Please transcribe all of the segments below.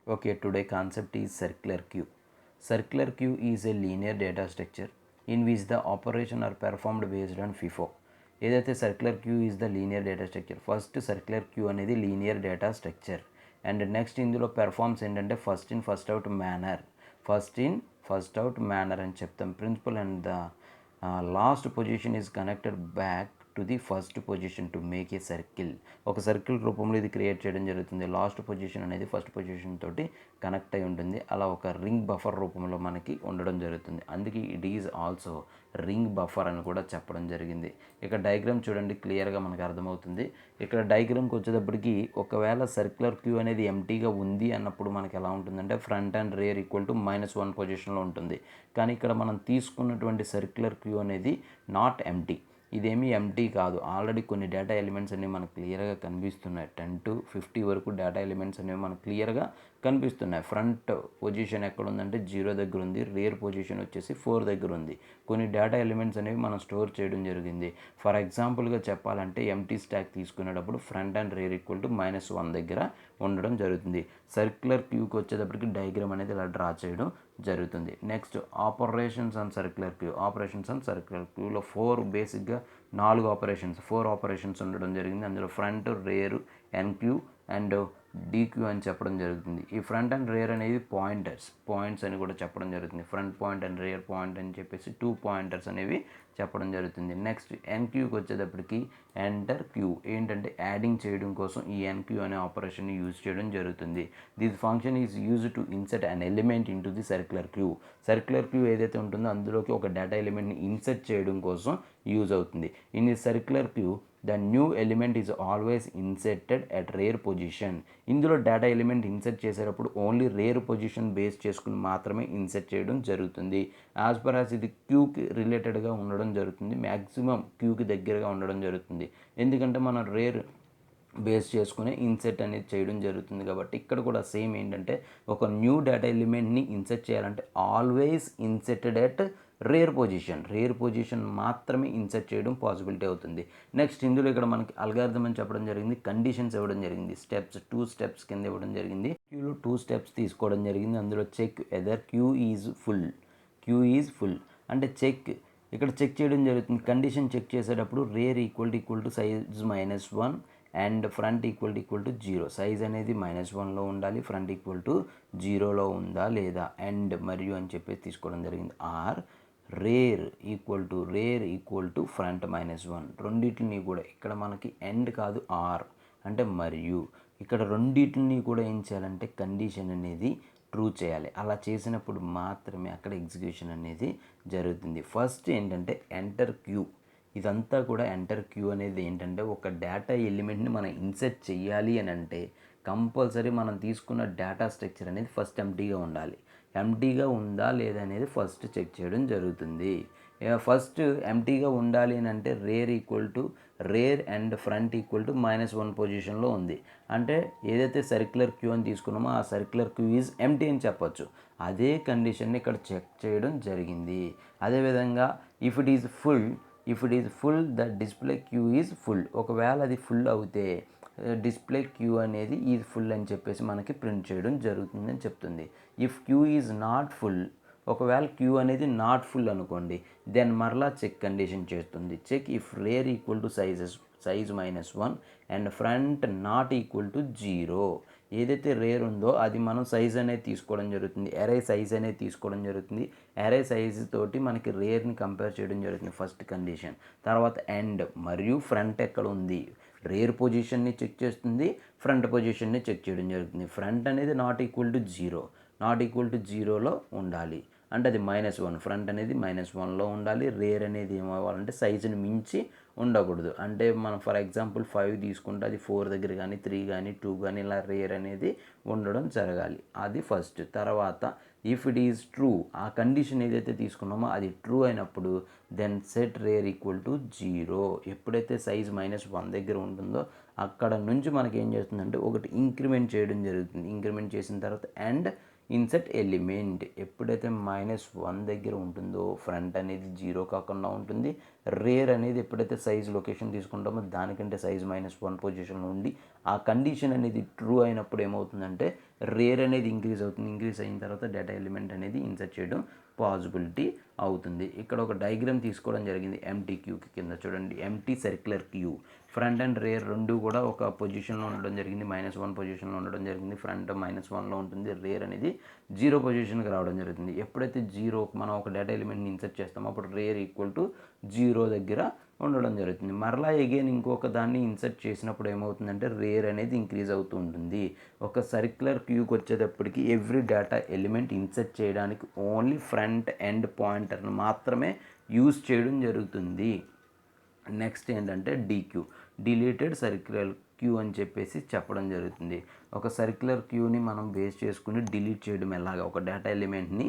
Okay, today concept is circular queue. Circular queue is a linear data structure in which the operation are performed based on FIFO. ఏదైతే circular queue is the linear data structure. First circular queue అనేది linear data structure and next ఇందులో performs ఏంటంటే first in first out manner అని చెప్తాం principle. And the last position is connected back to the first position to make a circle. ఒక circle రూపంలో ఇది create చేయడం జరుగుతుంది. లాస్ట్ పొజిషన్ అనేది ఫస్ట్ పొజిషన్ తోటి కనెక్ట్ అయి ఉంటుంది. అలా ఒక రింగ్ బఫర్ రూపంలో మనకి ఉండడం జరుగుతుంది. అందుకే it is also ring buffer అని కూడా చెప్పడం జరిగింది. ఇక్కడ డయాగ్రామ్ చూడండి, క్లియర్గా మనకు అర్థమవుతుంది. ఇక్కడ డయాగ్రామ్కి వచ్చేటప్పటికి ఒకవేళ సర్క్యులర్ క్యూ అనేది ఎంటీగా ఉంది అన్నప్పుడు మనకి ఎలా ఉంటుందంటే front and rare equal to -1 పొజిషన్లో ఉంటుంది. కానీ ఇక్కడ మనం తీసుకున్నటువంటి సర్క్యులర్ క్యూ అనేది నాట్ ఎంటీ. ఇదేమీ ఎంటీ కాదు. ఆల్రెడీ కొన్ని డేటా ఎలిమెంట్స్ అనేవి మనకు క్లియర్గా కనిపిస్తున్నాయి. 10 to 50 వరకు డేటా ఎలిమెంట్స్ అనేవి మనకు క్లియర్గా కనిపిస్తున్నాయి. ఫ్రంట్ పొజిషన్ ఎక్కడ ఉందంటే 0 దగ్గర ఉంది. రేర్ పొజిషన్ వచ్చేసి 4 దగ్గర ఉంది. కొన్ని డేటా ఎలిమెంట్స్ అనేవి మనం స్టోర్ చేయడం జరిగింది. ఫర్ ఎగ్జాంపుల్గా చెప్పాలంటే ఎంటీ స్టాక్ తీసుకునేటప్పుడు front and rare equal to -1 దగ్గర ఉండడం జరుగుతుంది. సర్క్యులర్ క్యూకి వచ్చేటప్పటికి డయాగ్రామ్ అనేది ఇలా డ్రా చేయడం జరుగుతుంది. నెక్స్ట్ ఆపరేషన్స్ ఆన్ సర్క్యులర్ క్యూలో 4 ఆపరేషన్స్ ఉండడం జరిగింది. అందులో front, rare, NQ and DQ అని చెప్పడం జరుగుతుంది. ఈ ఫ్రంట్ అండ్ రేర్ అనేది పాయింట్స్ అని కూడా చెప్పడం జరుగుతుంది. Front point and rare point అని చెప్పేసి 2 పాయింటర్స్ అనేవి చెప్పడం జరుగుతుంది. నెక్స్ట్ ఎన్క్యూకి వచ్చేటప్పటికి ఎంటర్ క్యూ ఏంటంటే యాడింగ్ చేయడం కోసం ఈ ఎన్క్యూ అనే ఆపరేషన్ని యూజ్ చేయడం జరుగుతుంది. This function is use to insert an element into the circular queue. Circular queue ఏదైతే ఉంటుందో అందులోకి ఒక డేటా ఎలిమెంట్ని ఇన్సర్ట్ చేయడం కోసం యూజ్ అవుతుంది. In the circular queue the new element is always inserted at rear position. ఇందులో data element insert చేసేటప్పుడు only rear position base చేసుకుని మాత్రమే ఇన్సర్ట్ చేయడం జరుగుతుంది. యాజ్ పర్ యాజ్ ఇది క్యూకి రిలేటెడ్గా ఉండడం జరుగుతుంది. మ్యాక్సిమం క్యూకి దగ్గరగా ఉండడం జరుగుతుంది. ఎందుకంటే మనం రేర్ బేస్ చేసుకుని ఇన్సర్ట్ అనేది చేయడం జరుగుతుంది. కాబట్టి ఇక్కడ కూడా సేమ్ ఏంటంటే ఒక న్యూ డేటా ఎలిమెంట్ని ఇన్సర్ట్ చేయాలంటే always inserted at rear position మాత్రమే ఇన్సర్ట్ చేయడం పాసిబిలిటీ అవుతుంది. నెక్స్ట్ ఇందులో ఇక్కడ మనకి అల్గారిథం అని చెప్పడం జరిగింది. కండిషన్స్ ఇవ్వడం జరిగింది. 2 స్టెప్స్ కింద ఇవ్వడం జరిగింది. క్యూలో 2 స్టెప్స్ తీసుకోవడం జరిగింది. అందులో check either queue is full అంటే ఇక్కడ చెక్ చేయడం జరుగుతుంది. కండిషన్ చెక్ చేసేటప్పుడు rear equal to size -1 and front equal to 0. Size అనేది -1లో ఉండాలి, ఫ్రంట్ ఈక్వల్ టు 0లో ఉందా లేదా అండ్ మరియు అని చెప్పేసి తీసుకోవడం జరిగింది. Or rear equal to front -1. రెండింటిని కూడా ఇక్కడ మనకి ఎండ్ కాదు ఆర్ అంటే మరియు. ఇక్కడ రెండింటిని కూడా ఏం చేయాలంటే కండిషన్ అనేది ట్రూ చేయాలి. అలా చేసినప్పుడు మాత్రమే అక్కడ ఎగ్జిక్యూషన్ అనేది జరుగుతుంది. ఫస్ట్ ఏంటంటే ఎంటర్ క్యూ. ఇదంతా కూడా ఎంటర్ క్యూ అనేది ఏంటంటే ఒక డేటా ఎలిమెంట్ని మనం ఇన్సర్ట్ చేయాలి అని అంటే కంపల్సరీ మనం తీసుకున్న డేటా స్ట్రక్చర్ అనేది ఫస్ట్ ఎంటీగా ఉందా లేదా అనేది ఫస్ట్ చెక్ చేయడం జరుగుతుంది. ఫస్ట్ ఎంటీగా ఉండాలి అని అంటే rare and front equal to -1 పొజిషన్లో ఉంది. అంటే ఏదైతే సర్క్యులర్ క్యూ అని తీసుకున్నామో ఆ సర్క్యులర్ క్యూ ఈజ్ ఎంటీ అని చెప్పొచ్చు. అదే కండిషన్ని ఇక్కడ చెక్ చేయడం జరిగింది. అదేవిధంగా if it is full the display queue is full. ఒకవేళ అది ఫుల్ అవుతే డిస్ప్లే క్యూ అనేది ఈజ్ ఫుల్ అని చెప్పేసి మనకి ప్రింట్ చేయడం జరుగుతుందని చెప్తుంది. If queue is not full, ఒకవేళ క్యూ అనేది నాట్ ఫుల్ అనుకోండి, దెన్ మరలా చెక్ కండిషన్ చేస్తుంది. Check if rear equal to size -1 and front not equal to 0. ఏదైతే రేర్ ఉందో అది మనం సైజ్ అనేది తీసుకోవడం జరుగుతుంది. అరే సైజ్ అనేది తీసుకోవడం జరుగుతుంది. అరే సైజ్ తోటి మనకి రేర్ని కంపేర్ చేయడం జరుగుతుంది ఫస్ట్ కండిషన్. తర్వాత ఎండ్ మరియు ఫ్రంట్ ఎక్కడ ఉంది, రేర్ పొజిషన్ని చెక్ చేస్తుంది, ఫ్రంట్ పొజిషన్ని చెక్ చేయడం జరుగుతుంది. ఫ్రంట్ అనేది నాట్ ఈక్వల్ టు 0లో ఉండాలి అంటే అది -1. ఫ్రంట్ అనేది -1లో ఉండాలి. రేర్ అనేది ఏమవ్వాలంటే సైజుని మించి ఉండకూడదు. అంటే మనం ఫర్ ఎగ్జాంపుల్ 5 తీసుకుంటే అది 4 దగ్గర కానీ 3 కానీ 2 కానీ ఇలా రేర్ అనేది ఉండడం జరగాలి. అది ఫస్ట్. తర్వాత ఇఫ్ ఇట్ ఈజ్ ట్రూ, ఆ కండిషన్ ఏదైతే తీసుకున్నామో అది ట్రూ అయినప్పుడు then set rear equal to 0. ఎప్పుడైతే సైజ్ -1 దగ్గర ఉంటుందో అక్కడ నుంచి మనకి ఏం చేస్తుందంటే ఒకటి ఇంక్రిమెంట్ చేయడం జరుగుతుంది. ఇంక్రిమెంట్ చేసిన తర్వాత అండ్ ఇన్సర్ట్ ఎలిమెంట్ ఎప్పుడైతే -1 దగ్గర ఉంటుందో ఫ్రంట్ అనేది 0 కాకుండా ఉంటుంది. రేర్ అనేది ఎప్పుడైతే సైజ్ లొకేషన్ తీసుకుంటామో దానికంటే సైజ్ -1 పొజిషన్లో ఉండి ఆ కండిషన్ అనేది ట్రూ అయినప్పుడు ఏమవుతుందంటే రేర్ అనేది ఇంక్రీజ్ అవుతుంది. ఇంక్రీజ్ అయిన తర్వాత డేటా ఎలిమెంట్ అనేది ఇన్సర్ట్ చేయడం పాసిబిలిటీ అవుతుంది. ఇక్కడ ఒక డయాగ్రామ్ తీసుకోవడం జరిగింది ఎంటీ క్యూకి కింద చూడండి. Empty circular queue front and rear రెండు కూడా ఒక పొజిషన్లో ఉండడం జరిగింది. -1 పొజిషన్లో ఉండడం జరిగింది. ఫ్రంట్ -1లో ఉంటుంది. రేర్ అనేది 0 పొజిషన్కి రావడం జరుగుతుంది. ఎప్పుడైతే 0 మనం ఒక డేటా ఎలిమెంట్ని ఇన్సర్ట్ చేస్తామో అప్పుడు రేర్ ఈక్వల్ టు 0 దగ్గర ఉండడం జరుగుతుంది. మరలా అగైన్ ఇంకొక దాన్ని ఇన్సర్ట్ చేసినప్పుడు ఏమవుతుందంటే రేర్ అనేది ఇంక్రీజ్ అవుతూ ఉంటుంది. ఒక సర్క్యులర్ క్యూకి వచ్చేటప్పటికి ఎవ్రీ డేటా ఎలిమెంట్ ఇన్సర్ట్ చేయడానికి ఓన్లీ ఫ్రంట్ ఎండ్ పాయింటర్ని మాత్రమే యూజ్ చేయడం జరుగుతుంది. నెక్స్ట్ ఏంటంటే డీక్యూ డిలీటెడ్ సర్క్యులర్ క్యూ అని చెప్పేసి చెప్పడం జరుగుతుంది. ఒక సర్క్యులర్ క్యూని మనం బేస్ చేసుకుని డిలీట్ చేయడం ఎలాగా, ఒక డేటా ఎలిమెంట్ని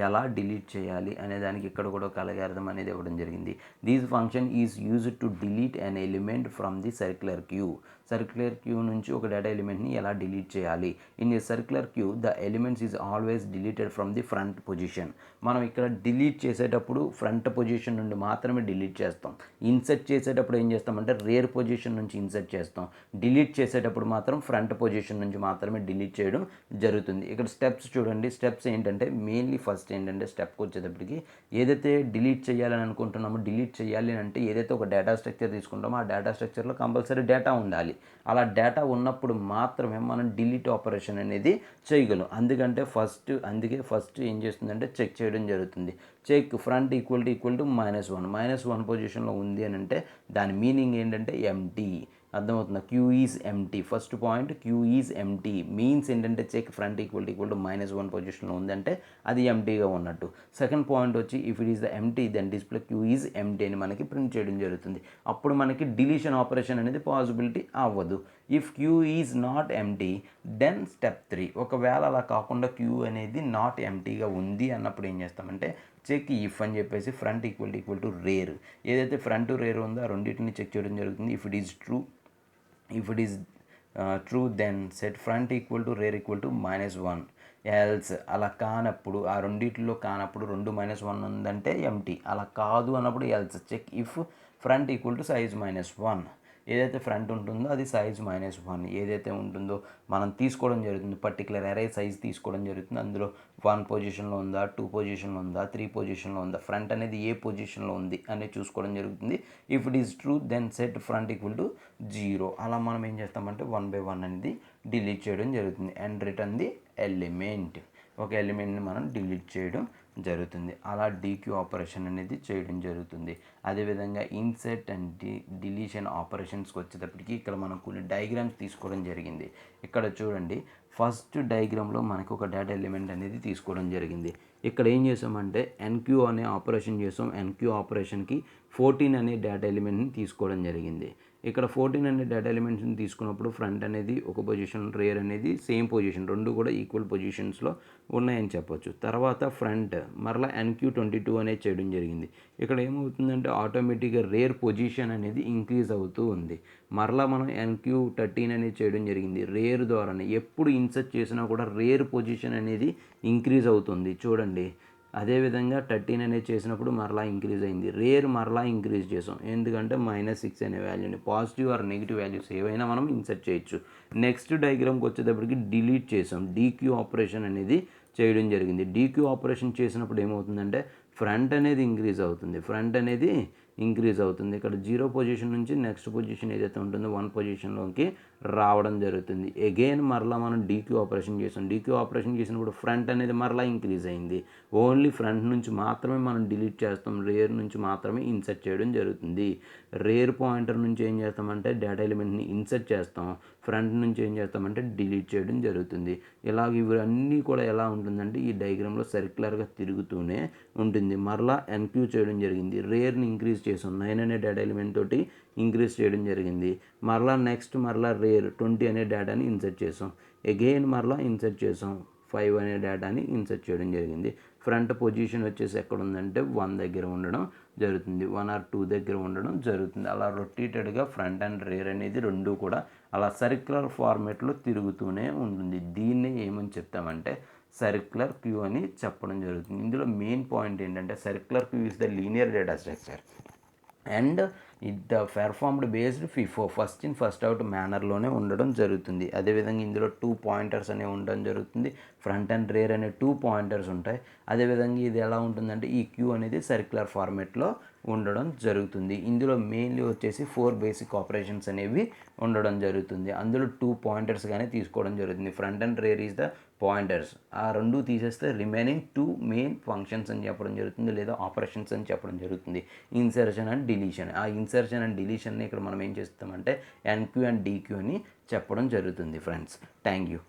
ఎలా డిలీట్ చేయాలి అనే దానికి ఇక్కడ కూడా ఒక అల్గారిథం అనేది ఇవ్వడం జరిగింది. This function is used to delete an element from the circular queue. Circular queue నుంచి ఒక డేటా ఎలిమెంట్ని ఎలా డిలీట్ చేయాలి. In a circular queue the elements is always deleted from the front position. మనం ఇక్కడ డిలీట్ చేసేటప్పుడు ఫ్రంట్ పొజిషన్ నుండి మాత్రమే డిలీట్ చేస్తాం. ఇన్సర్ట్ చేసేటప్పుడు ఏం చేస్తామంటే రేర్ పొజిషన్ నుంచి ఇన్సర్ట్ చేస్తాం. డిలీట్ చేసేటప్పుడు మాత్రం ఫ్రంట్ పొజిషన్ నుంచి మాత్రమే డిలీట్ చేయడం జరుగుతుంది. ఇక్కడ స్టెప్స్ చూడండి. స్టెప్స్ ఏంటంటే మెయిన్లీ ఫస్ట్ ఏంటంటే స్టెప్కి వచ్చేటప్పటికి ఏదైతే డిలీట్ చేయాలని అనుకుంటున్నామో డిలీట్ చేయాలి అంటే ఏదైతే ఒక డేటా స్ట్రక్చర్ తీసుకుంటామో ఆ డేటా స్ట్రక్చర్లో కంపల్సరీ డేటా ఉండాలి. అలా డేటా ఉన్నప్పుడు మాత్రమే మనం డిలీట్ ఆపరేషన్ అనేది చేయగలం. అందుకే ఫస్ట్ ఏం చేస్తుందంటే చెక్ చేయడం జరుగుతుంది. చెక్ ఫ్రంట్ ఈక్వల్ టు -1 పొజిషన్లో ఉంది అని అంటే దాని మీనింగ్ ఏంటంటే ఎంటీ. అర్థమవుతుందా? Queue is empty. First point queue is empty means ఏంటంటే చెక్ ఫ్రంట్ ఈక్వల్ టు -1 పొజిషన్లో ఉందంటే అది ఎంటీగా ఉన్నట్టు. సెకండ్ పాయింట్ వచ్చి if it is the empty then display queue is empty అని మనకి ప్రింట్ చేయడం జరుగుతుంది. అప్పుడు మనకి డిలీషన్ ఆపరేషన్ అనేది పాసిబిలిటీ అవ్వదు. If queue is not empty then step 3. ఒకవేళ అలా కాకుండా క్యూ అనేది నాట్ ఎంటీగా ఉంది అన్నప్పుడు ఏం చేస్తామంటే చెక్ ఇఫ్ అని చెప్పేసి ఫ్రంట్ ఈక్వల్ టు రేర్ ఏదైతే ఫ్రంట్ రేర్ ఉందో ఆ రెండింటిని చెక్ చేయడం జరుగుతుంది. If it is true then set front equal to rear equal to -1. Else అలా కానప్పుడు ఆ రెండిట్లో కానప్పుడు 2 -1 ఉందంటే ఎంటీ. అలా కాదు అన్నప్పుడు else check if front equal to size -1. ఏదైతే ఫ్రంట్ ఉంటుందో అది సైజ్ -1 ఏదైతే ఉంటుందో మనం తీసుకోవడం జరుగుతుంది. పర్టికులర్ అరే సైజ్ తీసుకోవడం జరుగుతుంది. అందులో 1 పొజిషన్లో ఉందా, 2 పొజిషన్లో ఉందా, 3 పొజిషన్లో ఉందా, ఫ్రంట్ అనేది ఏ పొజిషన్లో ఉంది అనేది చూసుకోవడం జరుగుతుంది. If it is true then set front equal to 0. అలా మనం ఏం చేస్తామంటే 1 by 1 అనేది డిలీట్ చేయడం జరుగుతుంది. And return the element. ఒక ఎలిమెంట్ని మనం డిలీట్ చేయడం జరుగుతుంది. అలా డీక్యూ ఆపరేషన్ అనేది చేయడం జరుగుతుంది. అదేవిధంగా ఇన్సర్ట్ అండ్ డిలీషన్ ఆపరేషన్స్కి వచ్చేటప్పటికి ఇక్కడ మనం కొన్ని డయాగ్రామ్స్ తీసుకోవడం జరిగింది. ఇక్కడ చూడండి. ఫస్ట్ డయాగ్రామ్లో మనకు ఒక డేటా ఎలిమెంట్ అనేది తీసుకోవడం జరిగింది. ఇక్కడ ఏం చేసామంటే ఎన్క్యూ అనే ఆపరేషన్ చేసాం. ఎన్క్యూ ఆపరేషన్కి 14 అనే డేటా ఎలిమెంట్ని తీసుకోవడం జరిగింది. ఇక్కడ 14 అనే డేటా ఎలిమెంట్స్ని తీసుకున్నప్పుడు ఫ్రంట్ అనేది ఒక పొజిషన్, రేర్ అనేది సేమ్ పొజిషన్, రెండు కూడా ఈక్వల్ పొజిషన్స్లో ఉన్నాయని చెప్పొచ్చు. తర్వాత ఫ్రంట్ మరలా NQ22 అనేది చేయడం జరిగింది. ఇక్కడ ఏమవుతుందంటే ఆటోమేటిక్గా రేర్ పొజిషన్ అనేది ఇంక్రీజ్ అవుతూ ఉంది. మరలా మనం NQ13 అనేది చేయడం జరిగింది. రేర్ ద్వారానే ఎప్పుడు ఇన్సర్ట్ చేసినా కూడా రేర్ పొజిషన్ అనేది ఇంక్రీజ్ అవుతుంది. చూడండి. అదేవిధంగా 13 అనేది చేసినప్పుడు మరలా ఇంక్రీజ్ అయింది. రేర్ మరలా ఇంక్రీజ్ చేసాం. ఎందుకంటే -6 అనే వాల్యూని పాజిటివ్ ఆర్ నెగిటివ్ వాల్యూస్ ఏవైనా మనం ఇన్సర్ట్ చేయొచ్చు. నెక్స్ట్ డయాగ్రామ్కి వచ్చేటప్పటికి డిలీట్ చేసాం. డీక్యూ ఆపరేషన్ అనేది చేయడం జరిగింది. డీక్యూ ఆపరేషన్ చేసినప్పుడు ఏమవుతుందంటే ఫ్రంట్ అనేది ఇంక్రీజ్ అవుతుంది. ఇక్కడ 0 పొజిషన్ నుంచి నెక్స్ట్ పొజిషన్ ఏదైతే ఉంటుందో 1 పొజిషన్లోకి రావడం జరుగుతుంది. అగైన్ మరలా మనం డీక్యూ ఆపరేషన్ చేసాం. డీక్యూ ఆపరేషన్ చేసినప్పుడు ఫ్రంట్ అనేది మరలా ఇంక్రీజ్ అయింది. ఓన్లీ ఫ్రంట్ నుంచి మాత్రమే మనం డిలీట్ చేస్తాం. రేర్ నుంచి మాత్రమే ఇన్సర్ట్ చేయడం జరుగుతుంది. రేర్ పాయింటర్ నుంచి ఏం చేస్తామంటే డేటా ఎలిమెంట్ని ఇన్సర్ట్ చేస్తాం. ఫ్రంట్ నుంచి ఏం చేస్తామంటే డిలీట్ చేయడం జరుగుతుంది. ఇలాగ ఇవన్నీ కూడా ఎలా ఉంటుందంటే ఈ డయాగ్రామ్లో సర్క్యులర్గా తిరుగుతూనే ఉంటుంది. మరలా ఎన్క్యూ చేయడం జరిగింది. రేర్ని ఇంక్రీజ్ చేసాం. 9 అనే డేటా ఎలిమెంట్ తోటి ఇంక్రీజ్ చేయడం జరిగింది. మరలా రేర్ 20 అనే డేటాని ఇన్సర్ట్ చేసాం. అగైన్ మరలా ఇన్సర్ట్ చేసాం. 5 అనే డేటాని ఇన్సర్ట్ చేయడం జరిగింది. ఫ్రంట్ పొజిషన్ వచ్చేసి ఎక్కడ ఉందంటే 1 దగ్గర ఉండడం జరుగుతుంది. 1 or 2 దగ్గర ఉండడం జరుగుతుంది. అలా రొటేటెడ్గా ఫ్రంట్ అండ్ రేర్ అనేది రెండు కూడా అలా సర్క్యులర్ ఫార్మేట్లో తిరుగుతూనే ఉంటుంది. దీన్ని ఏమని చెప్తామంటే సర్క్యులర్ క్యూ అని చెప్పడం జరుగుతుంది. ఇందులో మెయిన్ పాయింట్ ఏంటంటే circular queue is the linear data structure and the performed based FIFO first in first out మేనర్లోనే ఉండడం జరుగుతుంది. అదేవిధంగా ఇందులో 2 పాయింటర్స్ అనేవి ఉండడం జరుగుతుంది. ఫ్రంట్ అండ్ రేర్ అనే 2 పాయింటర్స్ ఉంటాయి. అదేవిధంగా ఇది ఎలా ఉంటుందంటే ఈ క్యూ అనేది సర్క్యులర్ ఫార్మేట్లో ఉండడం జరుగుతుంది. ఇందులో మెయిన్లీ వచ్చేసి 4 బేసిక్ ఆపరేషన్స్ అనేవి ఉండడం జరుగుతుంది. అందులో 2 పాయింటర్స్ కానీ తీసుకోవడం జరుగుతుంది. Front and rare is the pointers. ఆ రెండు తీసేస్తే రిమైనింగ్ 2 మెయిన్ ఫంక్షన్స్ అని చెప్పడం జరుగుతుంది, లేదా ఆపరేషన్స్ అని చెప్పడం జరుగుతుంది. Insertion and deletion. ఆ ఇన్సర్షన్ అండ్ డిలీషన్ని ఇక్కడ మనం ఏం చేస్తామంటే ఎన్క్యూ అండ్ డీక్యూ అని చెప్పడం జరుగుతుంది ఫ్రెండ్స్. Thank you.